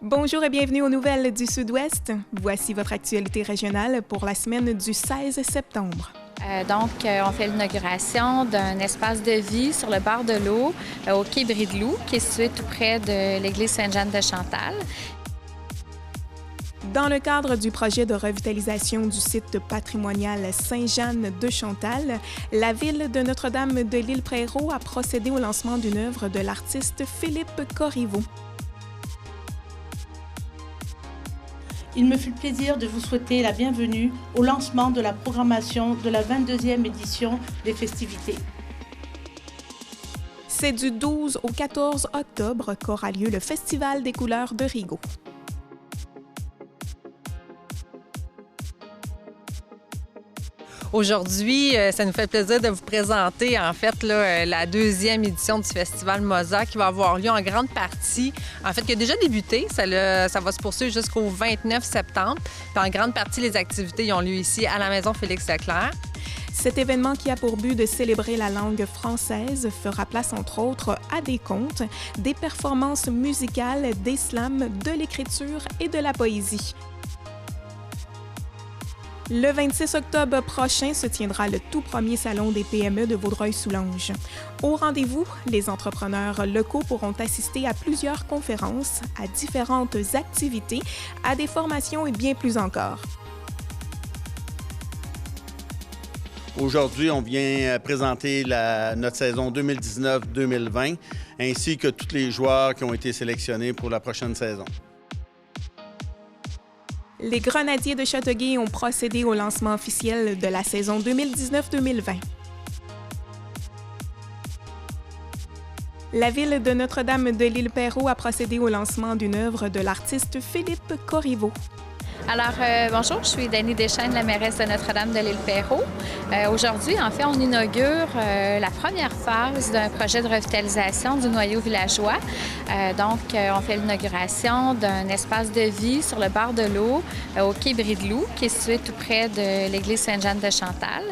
Bonjour et bienvenue aux Nouvelles du Sud-Ouest. Voici votre actualité régionale pour la semaine du 16 septembre. On fait l'inauguration d'un espace de vie sur le bord de l'eau au quai Brie-de-Loup, qui est situé tout près de l'église Sainte-Jeanne de Chantal. Dans le cadre du projet de revitalisation du site patrimonial Sainte-Jeanne de Chantal, la ville de Notre-Dame de l'Île-Prérault a procédé au lancement d'une œuvre de l'artiste Philippe Corriveau. Il me fut le plaisir de vous souhaiter la bienvenue au lancement de la programmation de la 22e édition des festivités. C'est du 12 au 14 octobre qu'aura lieu le Festival des couleurs de Rigaud. Aujourd'hui, ça nous fait plaisir de vous présenter en fait la deuxième édition du Festival Mosa qui va avoir lieu en grande partie, en fait qui a déjà débuté, ça va se poursuivre jusqu'au 29 septembre. Puis en grande partie, les activités ont lieu ici à la Maison Félix-Leclerc. Cet événement qui a pour but de célébrer la langue française fera place entre autres à des contes, des performances musicales, des slams, de l'écriture et de la poésie. Le 26 octobre prochain se tiendra le tout premier salon des PME de Vaudreuil-Soulanges. Au rendez-vous, les entrepreneurs locaux pourront assister à plusieurs conférences, à différentes activités, à des formations et bien plus encore. Aujourd'hui, on vient présenter notre saison 2019-2020, ainsi que tous les joueurs qui ont été sélectionnés pour la prochaine saison. Les Grenadiers de Châteauguay ont procédé au lancement officiel de la saison 2019-2020. La ville de Notre-Dame de l'Île-Prérault a procédé au lancement d'une œuvre de l'artiste Philippe Corriveau. Alors, bonjour, je suis Dany Deschênes, la mairesse de Notre-Dame de l'Île-Prérault. Aujourd'hui, en fait, on inaugure la première phase d'un projet de revitalisation du noyau villageois. On fait l'inauguration d'un espace de vie sur le bord de l'eau au quai Brie-de-Loup, qui est situé tout près de l'église Sainte-Jeanne de Chantal.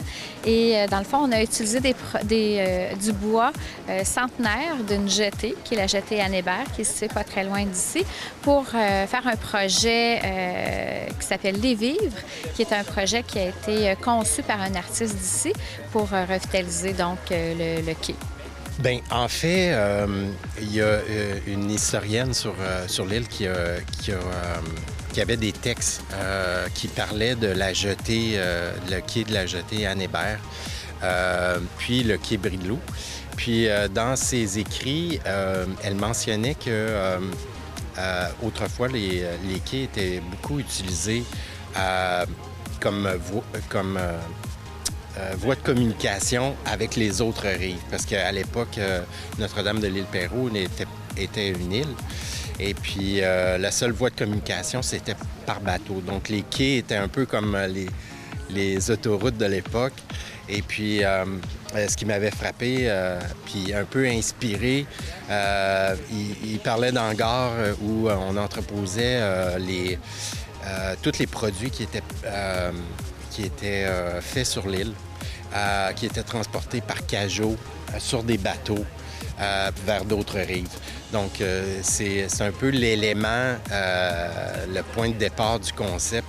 Et dans le fond, on a utilisé du bois centenaire d'une jetée, qui est la jetée Anne Hébert, qui est située pas très loin d'ici, pour faire un projet qui s'appelle Les Vivres, qui est un projet qui a été conçu par un artiste d'ici pour revitaliser donc le quai. Bien, en fait, il y a une historienne sur l'île qui avait des textes qui parlaient de la jetée, le quai de la jetée Anne Hébert, puis le quai Brie-de-Loup. Puis dans ses écrits, elle mentionnait que autrefois, les quais étaient beaucoup utilisés comme voie de communication avec les autres rives. Parce qu'à l'époque, Notre-Dame de l'Île-Prérault était une île. Et puis, la seule voie de communication, c'était par bateau. Donc, les quais étaient un peu comme les autoroutes de l'époque. Et puis, ce qui m'avait frappé, puis un peu inspiré, il parlait d'hangars où on entreposait tous les produits qui étaient faits sur l'île, qui étaient transportés par cajot sur des bateaux vers d'autres rives. Donc, c'est un peu l'élément, le point de départ du concept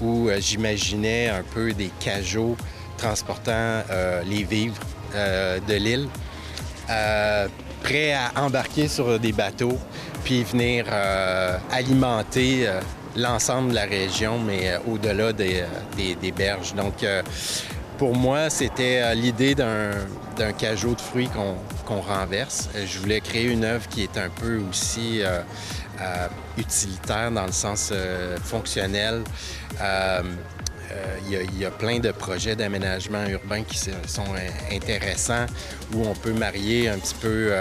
où j'imaginais un peu des cajots transportant les vivres de l'île, prêts à embarquer sur des bateaux puis venir alimenter l'ensemble de la région, mais au-delà des berges. Donc, pour moi, c'était l'idée d'un cajot de fruits qu'on renverse. Je voulais créer une œuvre qui est un peu aussi utilitaire dans le sens fonctionnel. Il y a plein de projets d'aménagement urbain qui sont intéressants, où on peut marier un petit peu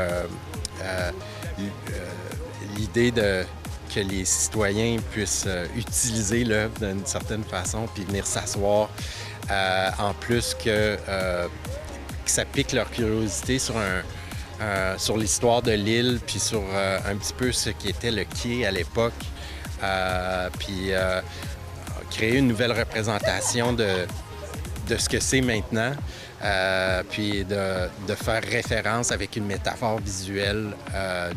l'idée que les citoyens puissent utiliser l'œuvre d'une certaine façon, puis venir s'asseoir, en plus que ça pique leur curiosité sur l'histoire de l'île, puis sur un petit peu ce qui était le quai à l'époque, puis créer une nouvelle représentation de ce que c'est maintenant, puis de faire référence avec une métaphore visuelle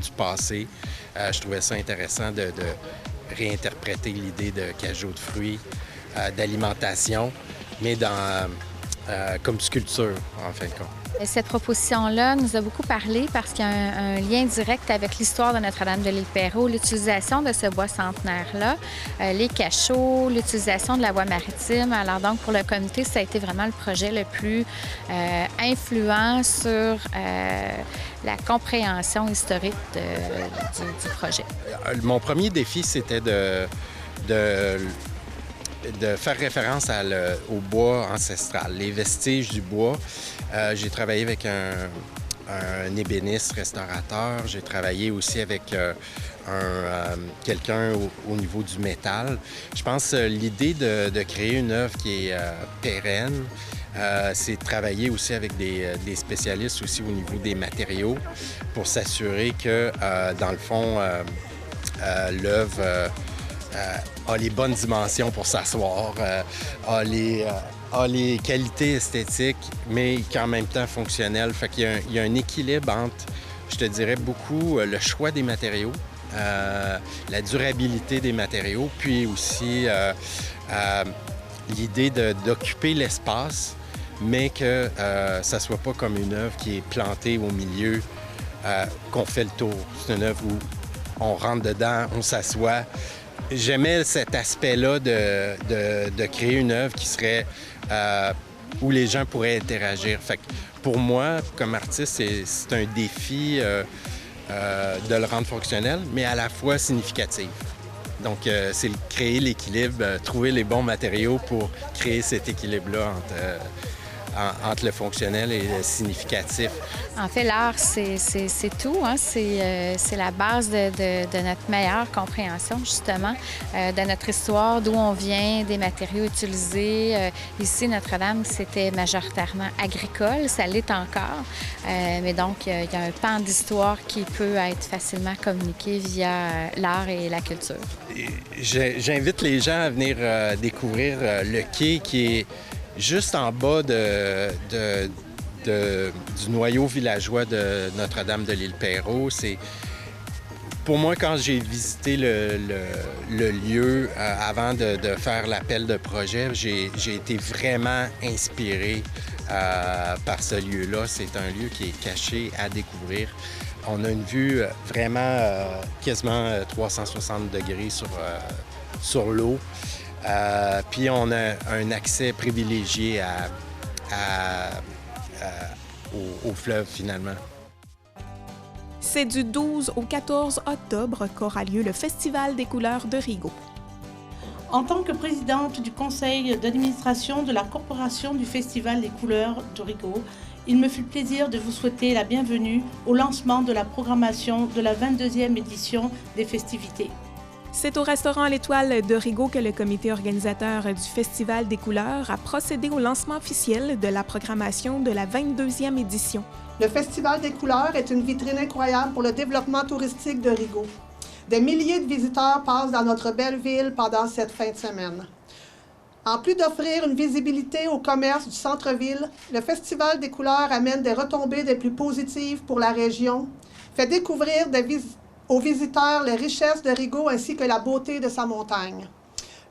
du passé. Je trouvais ça intéressant de réinterpréter l'idée de cajot de fruits, d'alimentation, mais comme sculpture, en fin de compte. Cette proposition-là nous a beaucoup parlé parce qu'il y a un lien direct avec l'histoire de Notre-Dame de l'Île-Perrot, l'utilisation de ce bois centenaire-là, les cachots, l'utilisation de la voie maritime. Alors donc, pour le comité, ça a été vraiment le projet le plus influent sur la compréhension historique du projet. Mon premier défi, c'était de faire référence au bois ancestral, les vestiges du bois. J'ai travaillé avec un ébéniste restaurateur. J'ai travaillé aussi avec quelqu'un au niveau du métal. Je pense que l'idée de créer une œuvre qui est pérenne, c'est de travailler aussi avec des spécialistes aussi au niveau des matériaux pour s'assurer que, dans le fond, l'œuvre a les bonnes dimensions pour s'asseoir, a les qualités esthétiques, mais qui en même temps fonctionnelles. Fait qu'il y a un équilibre entre, je te dirais, beaucoup le choix des matériaux, la durabilité des matériaux, puis aussi l'idée d'occuper l'espace, mais que ça ne soit pas comme une œuvre qui est plantée au milieu, qu'on fait le tour. C'est une œuvre où on rentre dedans, on s'assoit. J'aimais cet aspect-là de créer une œuvre qui serait où les gens pourraient interagir. Fait que pour moi, comme artiste, c'est un défi de le rendre fonctionnel, mais à la fois significatif. Donc, c'est créer l'équilibre, trouver les bons matériaux pour créer cet équilibre-là entre le fonctionnel et le significatif. En fait, l'art, c'est tout. Hein? C'est la base de notre meilleure compréhension, justement, de notre histoire, d'où on vient, des matériaux utilisés. Ici, Notre-Dame, c'était majoritairement agricole, ça l'est encore. Mais donc, il y a un pan d'histoire qui peut être facilement communiqué via l'art et la culture. J'invite les gens à venir découvrir le quai qui est juste en bas du noyau villageois de Notre-Dame de l'Île-Perrot. Pour moi, quand j'ai visité le lieu avant de faire l'appel de projet, j'ai été vraiment inspiré par ce lieu-là. C'est un lieu qui est caché à découvrir. On a une vue vraiment quasiment 360 degrés sur l'eau. Puis on a un accès privilégié au fleuve, finalement. C'est du 12 au 14 octobre qu'aura lieu le Festival des couleurs de Rigaud. En tant que présidente du conseil d'administration de la Corporation du Festival des couleurs de Rigaud, il me fut plaisir de vous souhaiter la bienvenue au lancement de la programmation de la 22e édition des festivités. C'est au restaurant L'Étoile de Rigaud que le comité organisateur du Festival des couleurs a procédé au lancement officiel de la programmation de la 22e édition. Le Festival des couleurs est une vitrine incroyable pour le développement touristique de Rigaud. Des milliers de visiteurs passent dans notre belle ville pendant cette fin de semaine. En plus d'offrir une visibilité au commerce du centre-ville, le Festival des couleurs amène des retombées des plus positives pour la région, fait découvrir aux visiteurs les richesses de Rigaud ainsi que la beauté de sa montagne.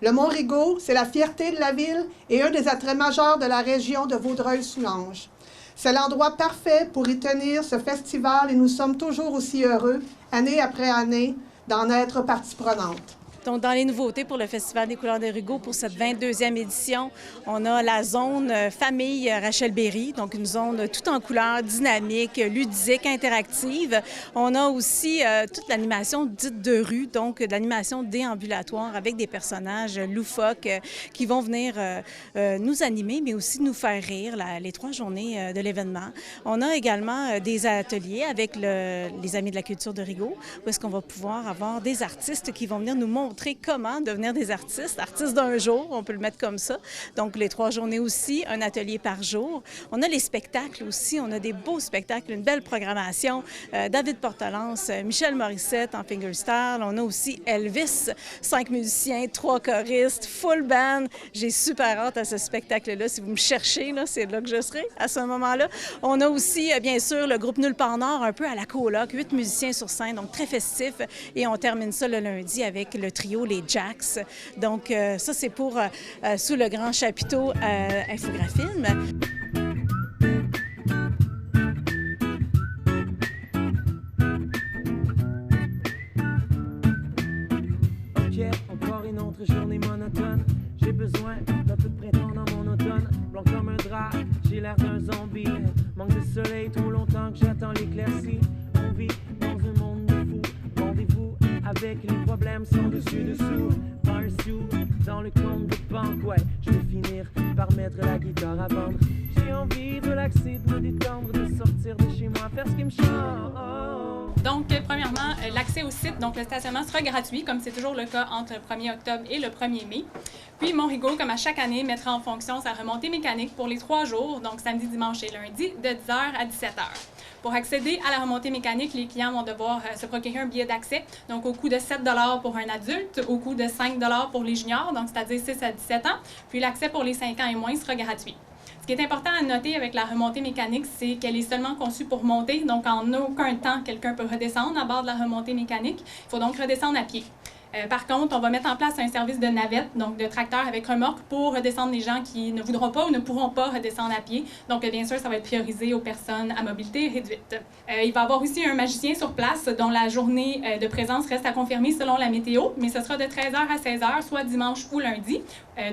Le Mont Rigaud, c'est la fierté de la ville et un des attraits majeurs de la région de Vaudreuil-Soulanges. C'est l'endroit parfait pour y tenir ce festival et nous sommes toujours aussi heureux, année après année, d'en être partie prenante. Donc, dans les nouveautés pour le Festival des couleurs de Rigaud, pour cette 22e édition, on a la zone famille Rachel Berry, donc une zone tout en couleurs, dynamique, ludique, interactive. On a aussi toute l'animation dite de rue, donc de l'animation déambulatoire avec des personnages loufoques qui vont venir nous animer, mais aussi nous faire rire les 3 journées de l'événement. On a également des ateliers avec les Amis de la culture de Rigaud, où est-ce qu'on va pouvoir avoir des artistes qui vont venir nous montrer montrer comment devenir des artistes d'un jour, on peut le mettre comme ça. Donc, les 3 journées aussi, un atelier par jour. On a les spectacles aussi, on a des beaux spectacles, une belle programmation. David Portalance, Michel Morissette en fingerstyle. On a aussi Elvis, 5 musiciens, 3 choristes, full band. J'ai super hâte à ce spectacle-là. Si vous me cherchez, c'est là que je serai à ce moment-là. On a aussi, bien sûr, le groupe Nulle part Nord, un peu à la coloc, 8 musiciens sur scène, donc très festif. Et on termine ça le lundi avec le trio Les Jacks. Donc, ça, c'est pour sous le grand chapiteau Infographilm. Encore une autre journée monotone. J'ai besoin d'un peu de printemps dans mon automne. Blanc comme un drap, j'ai l'air d'un zombie. Manque de soleil, trop longtemps que j'attends l'éclaircie. On vit dans un monde de fous. Rendez-vous avec les problèmes sans dessus-dessous. Pas un sou dans le compte de banque. Ouais, je vais finir par mettre la guitare à vendre. J'ai envie de relaxer, de me détendre, de sortir de chez moi, faire ce qui me chante. Donc, premièrement, l'accès au site, donc le stationnement sera gratuit, comme c'est toujours le cas entre le 1er octobre et le 1er mai. Puis, Montrigo, comme à chaque année, mettra en fonction sa remontée mécanique pour les 3 jours, donc samedi, dimanche et lundi, de 10h à 17h. Pour accéder à la remontée mécanique, les clients vont devoir se procurer un billet d'accès, donc au coût de 7 $ pour un adulte, au coût de 5 $ pour les juniors, donc c'est-à-dire 6 à 17 ans. Puis, l'accès pour les 5 ans et moins sera gratuit. Ce qui est important à noter avec la remontée mécanique, c'est qu'elle est seulement conçue pour monter, donc en aucun temps, quelqu'un peut redescendre à bord de la remontée mécanique. Il faut donc redescendre à pied. Par contre, on va mettre en place un service de navette, donc de tracteur avec remorque, pour redescendre les gens qui ne voudront pas ou ne pourront pas redescendre à pied. Donc, bien sûr, ça va être priorisé aux personnes à mobilité réduite. Il va y avoir aussi un magicien sur place, dont la journée de présence reste à confirmer selon la météo, mais ce sera de 13h à 16h, soit dimanche ou lundi.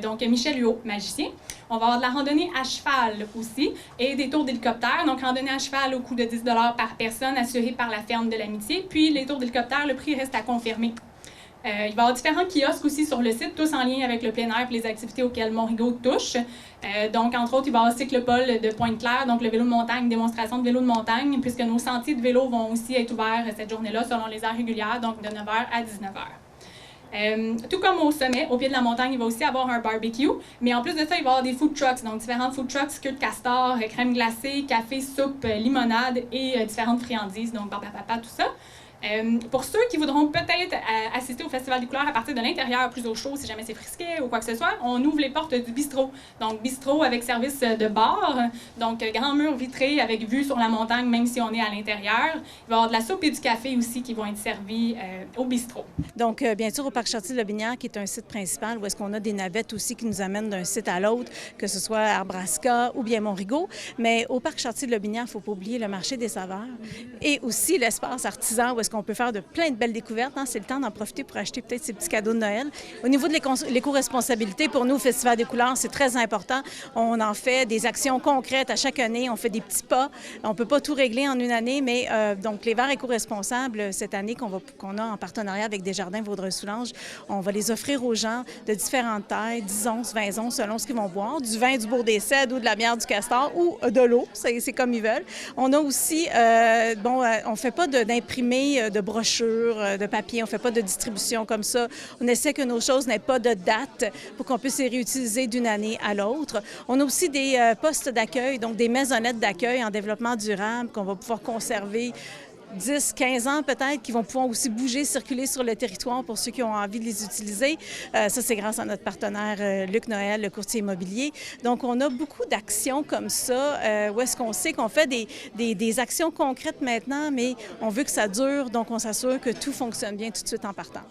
Donc, Michel Huot, magicien. On va avoir de la randonnée à cheval aussi et des tours d'hélicoptère. Donc, randonnée à cheval au coût de 10 $ par personne, assurée par la ferme de l'Amitié. Puis, les tours d'hélicoptère, le prix reste à confirmer. Il va y avoir différents kiosques aussi sur le site, tous en lien avec le plein air et les activités auxquelles Montrigo touche. Donc, entre autres, il va y avoir cyclopole de Pointe-Claire, donc le vélo de montagne, démonstration de vélo de montagne, puisque nos sentiers de vélo vont aussi être ouverts cette journée-là selon les heures régulières, donc de 9h à 19h. Tout comme au sommet, au pied de la montagne, il va aussi avoir un barbecue, mais en plus de ça, il va y avoir des food trucks, donc différents food trucks, queue de castor, crème glacée, café, soupe, limonade et différentes friandises, donc barbapapa, tout ça. Pour ceux qui voudront peut-être assister au Festival des couleurs à partir de l'intérieur, plus au chaud, si jamais c'est frisquet ou quoi que ce soit, on ouvre les portes du bistrot. Donc, bistrot avec service de bar, donc grand mur vitré avec vue sur la montagne, même si on est à l'intérieur. Il va y avoir de la soupe et du café aussi qui vont être servis au bistrot. Donc, bien sûr, au Parc Chartier-Lobinière, qui est un site principal, où est-ce qu'on a des navettes aussi qui nous amènent d'un site à l'autre, que ce soit Arbrasca ou bien Montrigo. Mais au Parc Chartier-Lobinière, il ne faut pas oublier le marché des saveurs et aussi l'espace artisan, où est-ce qu'on peut faire plein de belles découvertes. C'est le temps d'en profiter pour acheter peut-être ces petits cadeaux de Noël. Au niveau de l'éco-responsabilité, pour nous, au Festival des couleurs, c'est très important. On en fait des actions concrètes à chaque année. On fait des petits pas. On ne peut pas tout régler en une année, mais donc les verres éco-responsables, cette année qu'on a en partenariat avec Desjardins Vaudreuil-Soulanges, on va les offrir aux gens de différentes tailles, 10 onces, 20 onces, selon ce qu'ils vont boire, du vin du Bourg-des-Cèdres ou de la bière du Castor ou de l'eau, c'est comme ils veulent. On a aussi, on ne fait pas d'imprimés, de brochures, de papier, on ne fait pas de distribution comme ça. On essaie que nos choses n'aient pas de date pour qu'on puisse les réutiliser d'une année à l'autre. On a aussi des postes d'accueil, donc des maisonnettes d'accueil en développement durable qu'on va pouvoir conserver 10, 15 ans peut-être, qui vont pouvoir aussi bouger, circuler sur le territoire pour ceux qui ont envie de les utiliser. Ça, c'est grâce à notre partenaire Luc Noël, le courtier immobilier. Donc, on a beaucoup d'actions comme ça, où est-ce qu'on sait qu'on fait des actions concrètes maintenant, mais on veut que ça dure, donc on s'assure que tout fonctionne bien tout de suite en partant.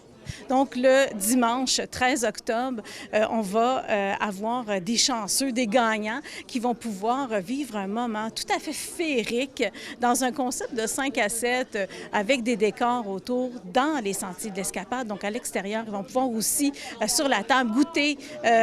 Donc, le dimanche 13 octobre, on va avoir des chanceux, des gagnants qui vont pouvoir vivre un moment tout à fait féerique dans un concept de 5 à 7 avec des décors autour dans les sentiers de l'Escapade. Donc, à l'extérieur, ils vont pouvoir aussi, sur la table, goûter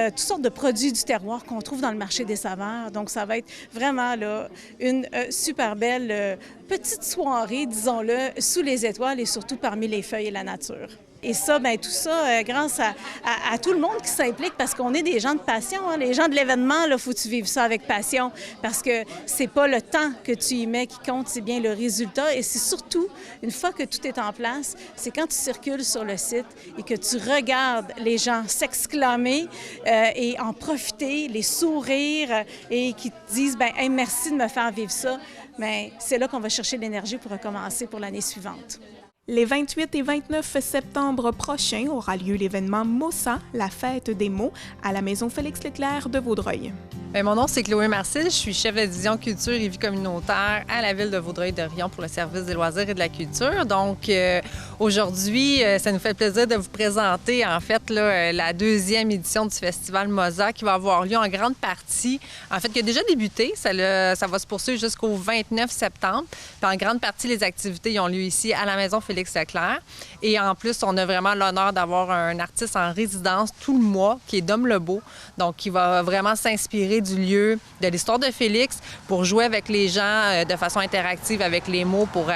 toutes sortes de produits du terroir qu'on trouve dans le marché des saveurs. Donc, ça va être vraiment là, une super belle petite soirée, disons-le, sous les étoiles et surtout parmi les feuilles et la nature. Et ça, ça, bien, tout ça grâce à tout le monde qui s'implique parce qu'on est des gens de passion. Hein. Les gens de l'événement, il faut que tu vives ça avec passion parce que c'est pas le temps que tu y mets qui compte, c'est bien le résultat. Et c'est surtout, une fois que tout est en place, c'est quand tu circules sur le site et que tu regardes les gens s'exclamer et en profiter, les sourire et qui te disent, bien, hey, merci de me faire vivre ça. Bien, c'est là qu'on va chercher l'énergie pour recommencer pour l'année suivante. Les 28 et 29 septembre prochains aura lieu l'événement MOSA, la fête des mots, à la Maison Félix-Leclerc de Vaudreuil. Bien, mon nom, c'est Chloé Marcil. Je suis chef de division culture et vie communautaire à la ville de Vaudreuil-Dorion pour le service des loisirs et de la culture. Donc, aujourd'hui, ça nous fait plaisir de vous présenter, en fait, là, la deuxième édition du Festival MOSA qui va avoir lieu en grande partie, en fait, qui a déjà débuté. Ça va se poursuivre jusqu'au 29 septembre. Puis, en grande partie, les activités ont lieu ici à la Maison Félix-Leclerc. Et en plus, on a vraiment l'honneur d'avoir un artiste en résidence tout le mois, qui est Dom Lebeau, donc qui va vraiment s'inspirer du lieu, de l'histoire de Félix, pour jouer avec les gens de façon interactive avec les mots, pour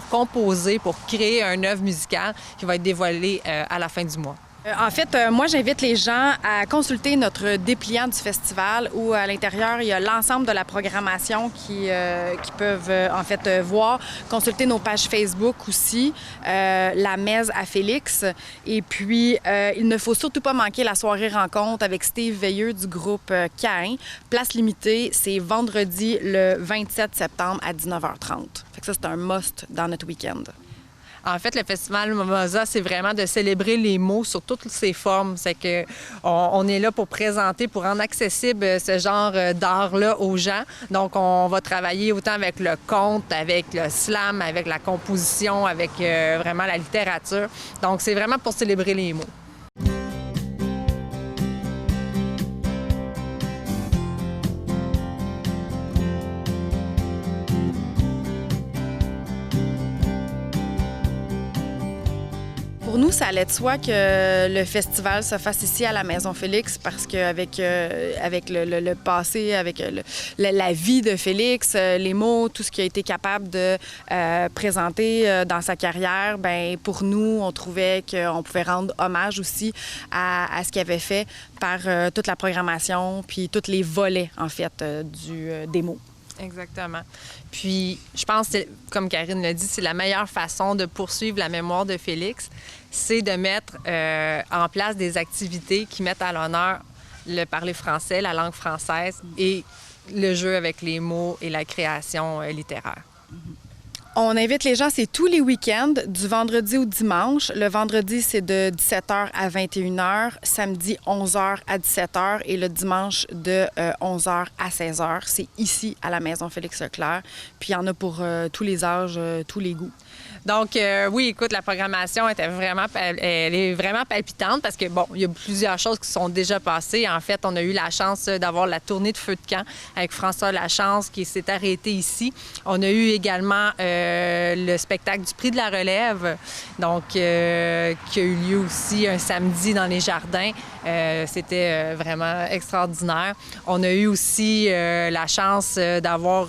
composer, pour créer une œuvre musicale qui va être dévoilée à la fin du mois. En fait, moi, j'invite les gens à consulter notre dépliant du festival où, à l'intérieur, il y a l'ensemble de la programmation qui peuvent, en fait, voir. Consulter nos pages Facebook aussi, la Messe à Félix. Et puis, il ne faut surtout pas manquer la soirée rencontre avec Steve Veilleux du groupe Caïn. Place limitée, c'est vendredi le 27 septembre à 19h30. Fait que ça, c'est un must dans notre week-end. En fait, le Festival MOSA, c'est vraiment de célébrer les mots sur toutes ses formes. C'est que on est là pour présenter, pour rendre accessible ce genre d'art-là aux gens. Donc, on va travailler autant avec le conte, avec le slam, avec la composition, avec vraiment la littérature. Donc, c'est vraiment pour célébrer les mots. Pour nous, ça allait de soi que le festival se fasse ici à la Maison Félix parce qu'avec le passé, avec la vie de Félix, les mots, tout ce qu'il a été capable de présenter dans sa carrière, bien, pour nous, on trouvait qu'on pouvait rendre hommage aussi à ce qu'il avait fait par toute la programmation puis tous les volets, en fait, des mots. Exactement. Puis, je pense, comme Karine l'a dit, c'est la meilleure façon de poursuivre la mémoire de Félix, c'est de mettre en place des activités qui mettent à l'honneur le parler français, la langue française et le jeu avec les mots et la création littéraire. On invite les gens, c'est tous les week-ends, du vendredi au dimanche. Le vendredi, c'est de 17h à 21h, samedi 11h à 17h et le dimanche de 11h à 16h. C'est ici, à la Maison Félix-Leclerc. Puis il y en a pour tous les âges, tous les goûts. Donc, oui, écoute, la programmation elle est vraiment palpitante parce que, bon, il y a plusieurs choses qui sont déjà passées. En fait, on a eu la chance d'avoir la tournée de Feu de camp avec François Lachance qui s'est arrêté ici. On a eu également le spectacle du Prix de la Relève, donc qui a eu lieu aussi un samedi dans les jardins. C'était vraiment extraordinaire. On a eu aussi la chance d'avoir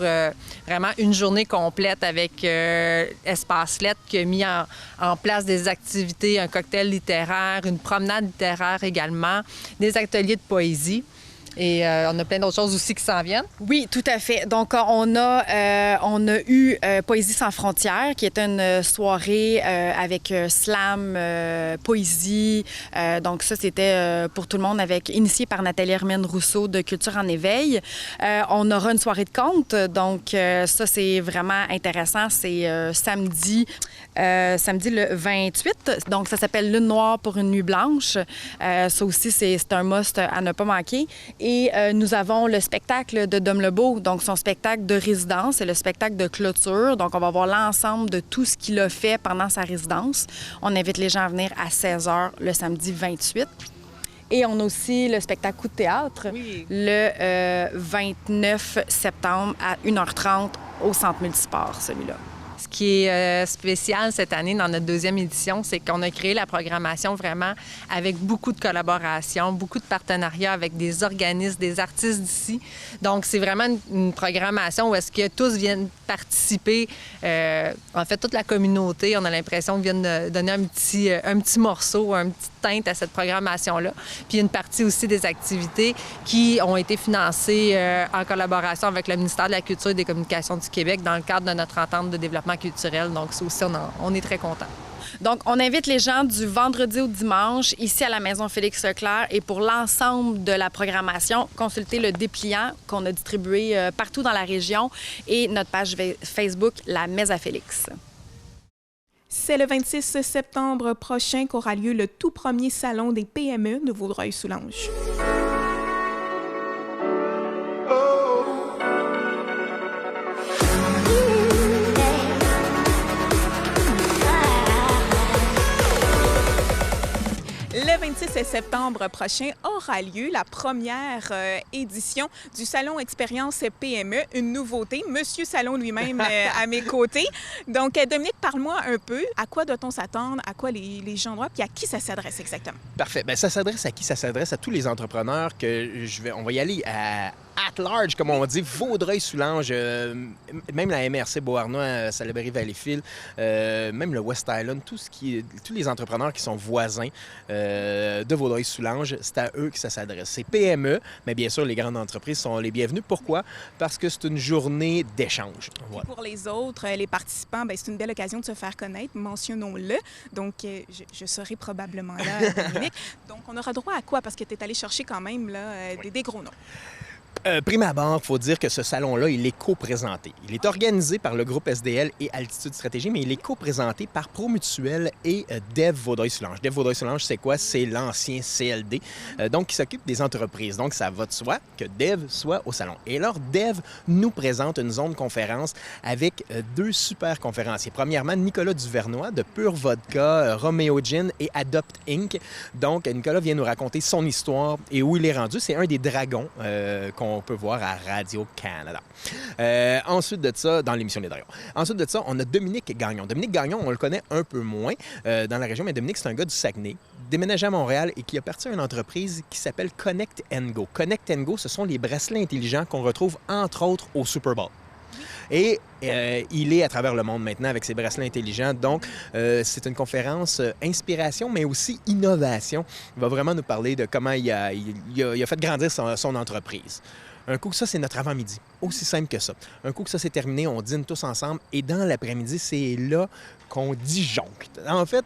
vraiment une journée complète avec Espace Lettres qui a mis en place des activités, un cocktail littéraire, une promenade littéraire également, des ateliers de poésie. Et on a plein d'autres choses aussi qui s'en viennent. Oui, tout à fait. Donc, on a eu Poésie sans frontières, qui est une soirée avec slam, poésie. Donc, ça, c'était pour tout le monde, initié par Nathalie Hermine Rousseau de Culture en éveil. On aura une soirée de contes. Donc, ça, c'est vraiment intéressant. C'est samedi le 28. Donc, ça s'appelle Lune noire pour une nuit blanche. Ça aussi, c'est un must à ne pas manquer. Et nous avons le spectacle de Dom Lebeau, donc son spectacle de résidence, c'est le spectacle de clôture. Donc, on va voir l'ensemble de tout ce qu'il a fait pendant sa résidence. On invite les gens à venir à 16h le samedi 28. Et on a aussi le spectacle Coup de théâtre, oui, le 29 septembre à 1h30 au Centre Multisport, celui-là. Ce qui est spécial cette année dans notre deuxième édition, c'est qu'on a créé la programmation vraiment avec beaucoup de collaborations, beaucoup de partenariats avec des organismes, des artistes d'ici. Donc, c'est vraiment une programmation où est-ce que tous viennent participer. En fait, toute la communauté, on a l'impression qu'ils viennent de donner un petit morceau, une petite teinte à cette programmation-là. Puis une partie aussi des activités qui ont été financées en collaboration avec le ministère de la Culture et des Communications du Québec dans le cadre de notre entente de développement culturel. Donc, ça aussi, on est très contents. Donc, on invite les gens du vendredi au dimanche ici à la Maison Félix-Leclerc. Et pour l'ensemble de la programmation, consultez le dépliant qu'on a distribué partout dans la région et notre page Facebook, la Messe à Félix. C'est le 26 septembre prochain qu'aura lieu le tout premier salon des PME de Vaudreuil-Soulanges. Le 26 septembre prochain aura lieu la première édition du Salon Expérience PME, une nouveauté. Monsieur Salon lui-même à mes côtés. Donc, Dominique, parle-moi un peu. À quoi doit-on s'attendre? À quoi les gens doivent? Puis à qui ça s'adresse exactement? Parfait. Bien, ça s'adresse à qui? Ça s'adresse à tous les entrepreneurs on va y aller at large, comme on dit, Vaudreuil-Soulanges, même la MRC Beauharnois, Salaberry-Valleyfield, même le West Island, tous les entrepreneurs qui sont voisins de Vaudreuil-Soulanges, c'est à eux que ça s'adresse. C'est PME, mais bien sûr, les grandes entreprises sont les bienvenues. Pourquoi? Parce que c'est une journée d'échange. Voilà. Pour les autres, les participants, bien, c'est une belle occasion de se faire connaître, mentionnons-le. Donc, je serai probablement là, Dominique. Donc, on aura droit à quoi? Parce que tu es allé chercher quand même là, des gros noms. Prime abord, il faut dire que ce salon-là, il est co-présenté. Il est organisé par le groupe SDL et Altitude Stratégie, mais il est co-présenté par Promutuel et Dev Vaudreuil-Soulanges. Dev Vaudreuil-Soulanges, c'est quoi? C'est l'ancien CLD, donc qui s'occupe des entreprises. Donc, ça va de soi que Dev soit au salon. Et alors, Dev nous présente une zone conférence avec deux super conférenciers. Premièrement, Nicolas Duvernois de Pure Vodka, Romeo Gin et Adopt Inc. Donc, Nicolas vient nous raconter son histoire et où il est rendu. C'est un des dragons qu'on peut voir à Radio-Canada. Ensuite de ça, dans l'émission Les Dragons. Ensuite de ça, on a Dominique Gagnon. Dominique Gagnon, on le connaît un peu moins dans la région, mais Dominique, c'est un gars du Saguenay, déménagé à Montréal et qui a parti à une entreprise qui s'appelle Connect & Go. Connect & Go, ce sont les bracelets intelligents qu'on retrouve entre autres au Super Bowl. Et il est à travers le monde maintenant avec ses bracelets intelligents. Donc, c'est une conférence inspiration, mais aussi innovation. Il va vraiment nous parler de comment il a fait grandir son entreprise. Un coup que ça, c'est notre avant-midi. Aussi simple que ça. Un coup que ça, c'est terminé, on dîne tous ensemble. Et dans l'après-midi, c'est là qu'on disjoncte. En fait,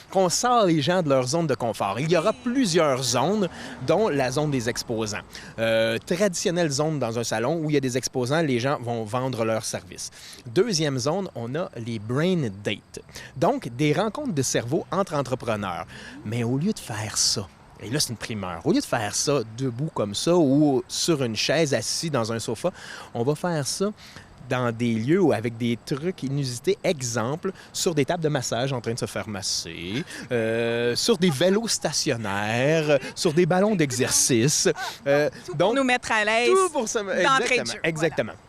qu'on sort les gens de leur zone de confort. Il y aura plusieurs zones, dont la zone des exposants. Traditionnelle zone dans un salon où il y a des exposants, les gens vont vendre leurs services. Deuxième zone, on a les brain dates. Donc, des rencontres de cerveau entre entrepreneurs. Mais au lieu de faire ça, et là, c'est une primeur. Au lieu de faire ça debout comme ça ou sur une chaise assis dans un sofa, on va faire ça dans des lieux où, avec des trucs inusités. Exemple, sur des tables de massage en train de se faire masser, sur des vélos stationnaires, sur des ballons d'exercice. Tout pour nous mettre à l'aise. Tout pour ça. Exactement. Voilà.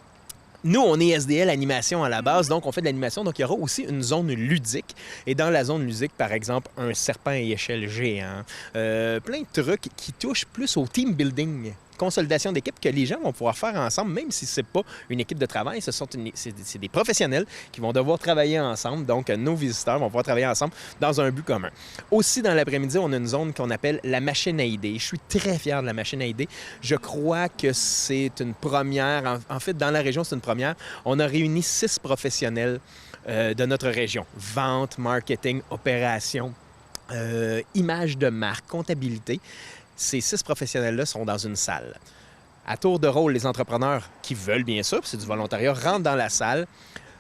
Nous, on est SDL Animation à la base, donc on fait de l'animation. Donc, il y aura aussi une zone ludique. Et dans la zone ludique, par exemple, un serpent à échelle géant. Plein de trucs qui touchent plus au team building. Consolidation d'équipe que les gens vont pouvoir faire ensemble, même si ce n'est pas une équipe de travail. C'est des professionnels qui vont devoir travailler ensemble. Donc, nos visiteurs vont pouvoir travailler ensemble dans un but commun. Aussi, dans l'après-midi, on a une zone qu'on appelle la machine à idées. Je suis très fier de la machine à idées. Je crois que c'est une première. En fait, dans la région, c'est une première. On a réuni 6 professionnels de notre région. Vente, marketing, opération, image de marque, comptabilité. Ces 6 professionnels-là sont dans une salle. À tour de rôle, les entrepreneurs qui veulent bien ça, puis c'est du volontariat, rentrent dans la salle,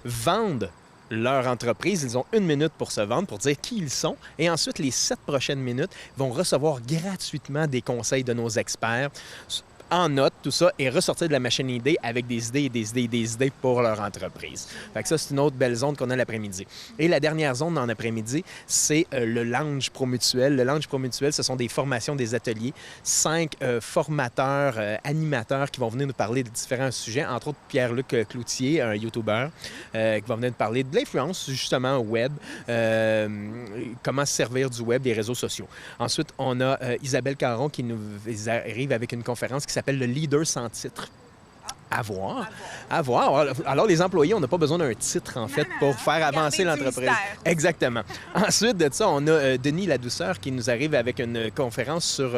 vendent leur entreprise. Ils ont 1 minute pour se vendre, pour dire qui ils sont. Et ensuite, les 7 prochaines minutes, vont recevoir gratuitement des conseils de nos experts en note tout ça et ressortir de la machine à idées avec des idées et des idées et des idées pour leur entreprise. Fait que ça, c'est une autre belle zone qu'on a l'après-midi. Et la dernière zone en après-midi, c'est le lounge promutuel. Le lounge promutuel, ce sont des formations, des ateliers. 5 formateurs, animateurs qui vont venir nous parler de différents sujets, entre autres Pierre-Luc Cloutier, un YouTuber, qui va venir nous parler de l'influence, justement, au web, comment se servir du web, des réseaux sociaux. Ensuite, on a Isabelle Caron qui nous arrive avec une conférence qui s'appelle « Le leader sans titre ». À voir. Alors, les employés, on n'a pas besoin d'un titre, en fait, pour faire avancer l'entreprise. Exactement. Ensuite de ça, on a Denis Ladouceur qui nous arrive avec une conférence sur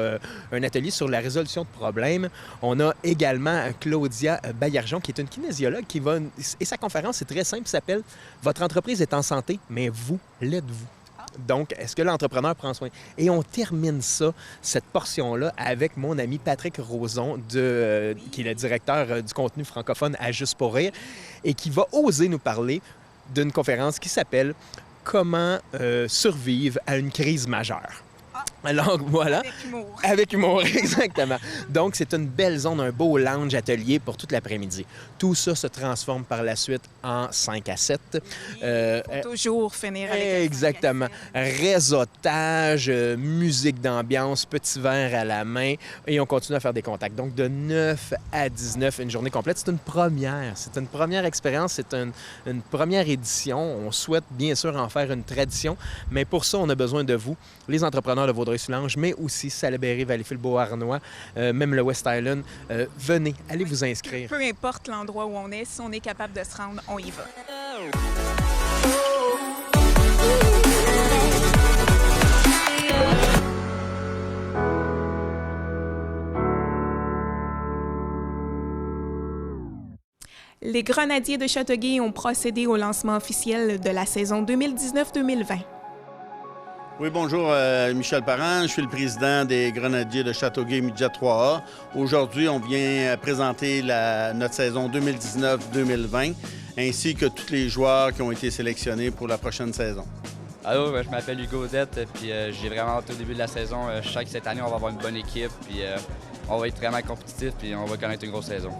un atelier sur la résolution de problèmes. On a également Claudia Baillargeon, qui est une kinésiologue, qui va... Et sa conférence, c'est très simple, s'appelle « Votre entreprise est en santé, mais vous, l'êtes-vous ». Donc, est-ce que l'entrepreneur prend soin? Et on termine ça, cette portion-là, avec mon ami Patrick Roson, qui est le directeur du contenu francophone à Juste pour rire, et qui va oser nous parler d'une conférence qui s'appelle « Comment survivre à une crise majeure ». Alors, voilà. Avec humour. Avec humour, exactement. Donc, c'est une belle zone, un beau lounge atelier pour toute l'après-midi. Tout ça se transforme par la suite en 5 à 7. Pour toujours finir avec exactement. Réseautage, musique d'ambiance, petit verre à la main et on continue à faire des contacts. Donc, de 9 à 19, une journée complète. C'est une première. C'est une première expérience. C'est une première édition. On souhaite bien sûr en faire une tradition, mais pour ça, on a besoin de vous, les entrepreneurs de Vaudreuil-Soulanges, mais aussi Salaberry, Valleyfield-Beauharnois, même le West Island. Venez, allez vous inscrire. Peu importe l'endroit où on est, si on est capable de se rendre, on y va. Les Grenadiers de Châteauguay ont procédé au lancement officiel de la saison 2019-2020. Oui, bonjour, Michel Parent. Je suis le président des Grenadiers de Châteauguay Midget 3A. Aujourd'hui, on vient présenter notre saison 2019-2020, ainsi que tous les joueurs qui ont été sélectionnés pour la prochaine saison. Allô, je m'appelle Hugo Odette, puis j'ai vraiment hâte au début de la saison. Je sais que cette année, on va avoir une bonne équipe, puis on va être vraiment compétitif, puis on va connaître une grosse saison.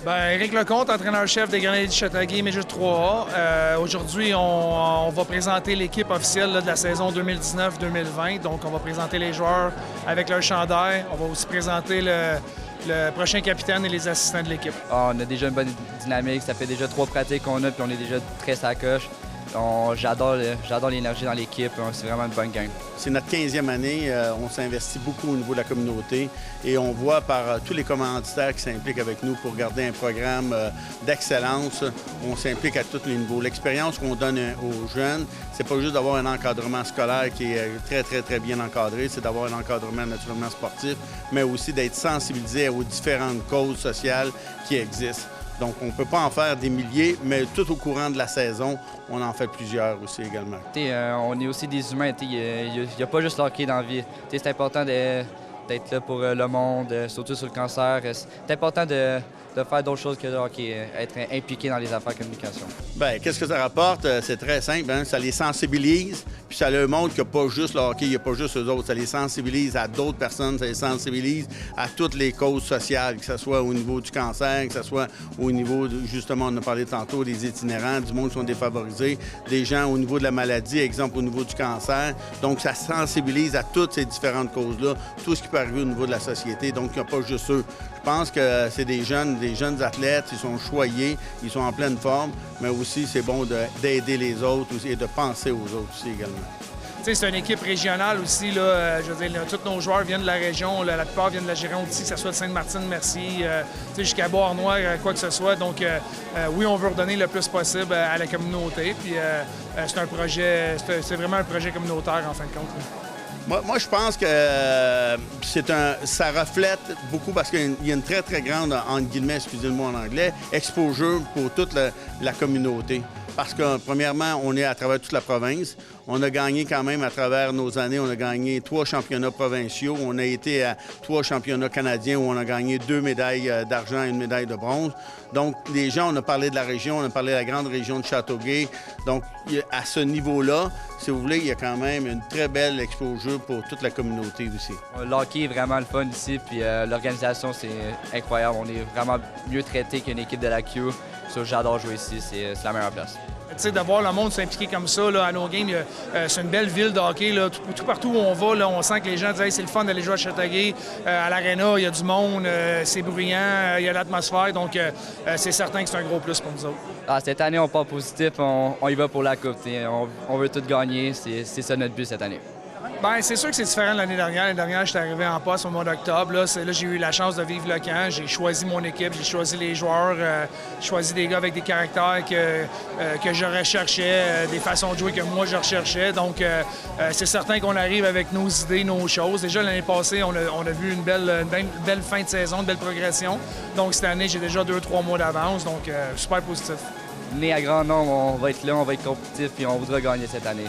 Éric Lecomte, entraîneur-chef des Grenadiers de Châteauguay Midget 3A. Aujourd'hui, on va présenter l'équipe officielle de la saison 2019-2020. Donc, on va présenter les joueurs avec leur chandail. On va aussi présenter le prochain capitaine et les assistants de l'équipe. On a déjà une bonne dynamique. Ça fait déjà 3 pratiques qu'on a, puis on est déjà très sacoche. J'adore l'énergie dans l'équipe. C'est vraiment une bonne gang. C'est notre 15e année. On s'investit beaucoup au niveau de la communauté et on voit par tous les commanditaires qui s'impliquent avec nous pour garder un programme d'excellence. On s'implique à tous les niveaux. L'expérience qu'on donne aux jeunes, c'est pas juste d'avoir un encadrement scolaire qui est très, très, très bien encadré, c'est d'avoir un encadrement naturellement sportif, mais aussi d'être sensibilisé aux différentes causes sociales qui existent. Donc, on ne peut pas en faire des milliers, mais tout au courant de la saison, on en fait plusieurs aussi également. On est aussi des humains. Il n'y a pas juste le hockey dans la vie. C'est important d'être là pour le monde, surtout sur le cancer. C'est important de faire d'autres choses que le hockey, être impliqué dans les affaires de communication. Bien, qu'est-ce que ça rapporte? C'est très simple. Hein? Ça les sensibilise, puis ça leur montre qu'il n'y a pas juste le hockey, il n'y a pas juste eux autres. Ça les sensibilise à d'autres personnes, ça les sensibilise à toutes les causes sociales, que ce soit au niveau du cancer, que ce soit au niveau, justement, on a parlé tantôt, des itinérants, du monde qui sont défavorisés, des gens au niveau de la maladie, exemple au niveau du cancer. Donc, ça sensibilise à toutes ces différentes causes-là, tout ce qui peut arriver au niveau de la société. Donc, il n'y a pas juste eux. Je pense que c'est des jeunes athlètes, ils sont choyés, ils sont en pleine forme, mais aussi c'est bon d'aider les autres aussi, et de penser aux autres aussi également. C'est une équipe régionale aussi. Là, je veux dire, tous nos joueurs viennent de la région. La plupart viennent de la Gironde aussi, que ce soit de Sainte-Martine-Merci, jusqu'à Beauharnois, quoi que ce soit. Donc, oui, on veut redonner le plus possible à la communauté. Puis, c'est un projet, c'est vraiment un projet communautaire, en fin de compte. Moi, je pense que ça reflète beaucoup parce qu'il y a une très, très grande, entre guillemets, excusez-moi en anglais, exposure pour toute la communauté. parce que, premièrement, on est à travers toute la province. On a gagné quand même à travers nos années, on a gagné 3 championnats provinciaux. On a été à 3 championnats canadiens où on a gagné 2 médailles d'argent et 1 médaille de bronze. Donc, les gens, on a parlé de la région, on a parlé de la grande région de Châteauguay. Donc, à ce niveau-là, si vous voulez, il y a quand même une très belle exposure pour toute la communauté aussi. Le hockey est vraiment le fun ici, puis l'organisation, c'est incroyable. On est vraiment mieux traité qu'une équipe de la Q. J'adore jouer ici, c'est la meilleure place. Tu sais, de voir le monde s'impliquer comme ça là, à nos games, c'est une belle ville de hockey. Là. Tout partout où on va, là, on sent que les gens disent hey, c'est le fun d'aller jouer à Châteauguay. À l'Arena, il y a du monde, c'est bruyant, il y a l'atmosphère. Donc, c'est certain que c'est un gros plus pour nous autres. Cette année, on part positif, on y va pour la coupe. On veut tout gagner, c'est ça notre but cette année. Bien, c'est sûr que c'est différent de l'année dernière. L'année dernière, j'étais arrivé en poste au mois d'octobre. Là, j'ai eu la chance de vivre le camp. J'ai choisi mon équipe, j'ai choisi les joueurs, j'ai choisi des gars avec des caractères que je recherchais, des façons de jouer que moi je recherchais. Donc, c'est certain qu'on arrive avec nos idées, nos choses. Déjà, l'année passée, on a vu une belle fin de saison, une belle progression. Donc, cette année, j'ai déjà 2-3 mois d'avance. Donc, super positif. Né à grand nombre, on va être là, on va être compétitif, puis on voudra gagner cette année.